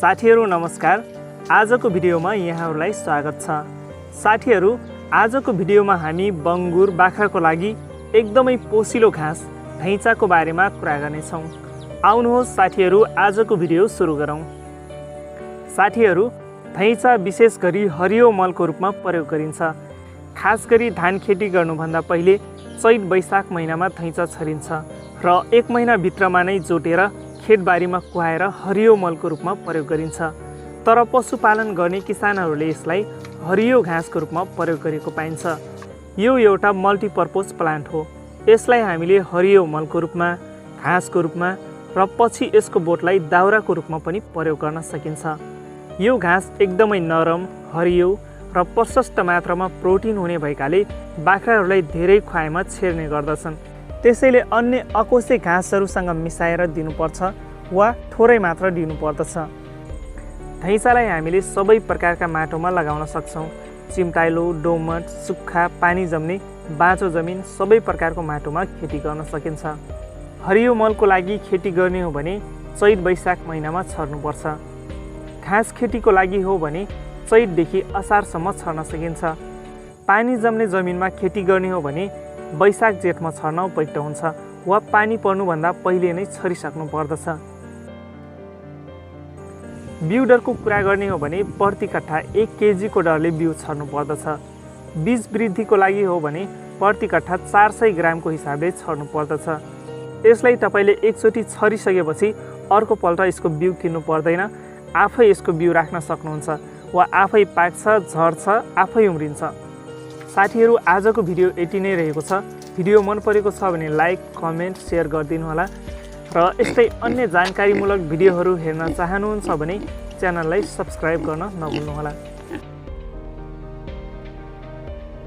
साथीहरू नमस्कार। आजको भिडियोमा यहाँहरूलाई स्वागत छ। साथीहरू, आजको भिडियोमा हामी बङ्गुर बाख्राको लागि एकदमै पोसिलो घाँस धैचाको बारेमा कुरा गर्नेछौँ। आउनुहोस् साथीहरू, आजको भिडियो सुरु गरौँ। साथीहरू, धैचा विशेष गरी हरियो मलको रूपमा प्रयोग गरिन्छ। खास गरी धान खेती गर्नुभन्दा पहिले चैत वैशाख महिनामा धैचा छरिन्छ र 1 महिनाभित्रमा नै जोतेर खेतबारीमा कुहाएर हरियो मलको रूपमा प्रयोग गरिन्छ। तर पशुपालन गर्ने किसानहरूले यसलाई हरियो घाँसको रूपमा प्रयोग गरेको पाइन्छ। यो एउटा मल्टिपर्पज प्लान्ट हो। यसलाई हामीले हरियो मलको रूपमा, घाँसको रूपमा र पछि यसको बोटलाई दाउराको रूपमा पनि प्रयोग गर्न सकिन्छ। यो घाँस एकदमै नरम, हरियो र प्रशस्त मात्रामा प्रोटिन हुने भएकाले बाख्राहरूलाई धेरै खुवाइमा छेर्ने गर्दछन्। त्यसैले अन्य अकोसे घाँसहरूसँग मिसाएर दिनुपर्छ वा थोरै मात्र दिनुपर्दछ। धैचालाई हामीले सबै प्रकारका माटोमा लगाउन सक्छौँ। चिम्टाइलो, डोमट, सुक्खा, पानी जम्ने, बाँचो जमिन सबै प्रकारको माटोमा खेती गर्न सकिन्छ। हरियो मलको लागि खेती गर्ने हो भने चैत वैशाख महिनामा छर्नुपर्छ। घाँस खेतीको लागि हो भने चैतदेखि असारसम्म छर्न सकिन्छ। पानी जम्ने जमिनमा खेती गर्ने हो भने वैशाख जेठमा छर्न उपयुक्त हुन्छ वा पानी पर्नुभन्दा पहिले नै छरिसक्नु पर्दछ। बिउ दरको कुरा गर्ने हो भने प्रति कट्ठा 1 केजीको दरले बिउ छर्नु पर्दछ। बीज वृद्धिको लागि हो भने प्रति कट्ठा 400 ग्रामको हिसाबले छर्नु पर्दछ। यसलाई तपाईँले एकचोटि छरिसकेपछि अर्को पल्ट यसको बिउ किन्नु पर्दैन। आफै यसको बिउ राख्न सक्नुहुन्छ वा आफै पाक्छ, झर्छ, आफै उम्रिन्छ। साथीहरू, आजको भिडियो यति नै रहेको छ। भिडियो मन परेको छ भने लाइक, कमेन्ट, सेयर गरिदिनु होला र यस्तै अन्य जानकारीमूलक भिडियोहरू हेर्न चाहनुहुन्छ भने च्यानललाई सब्स्क्राइब गर्न नभुल्नुहोला।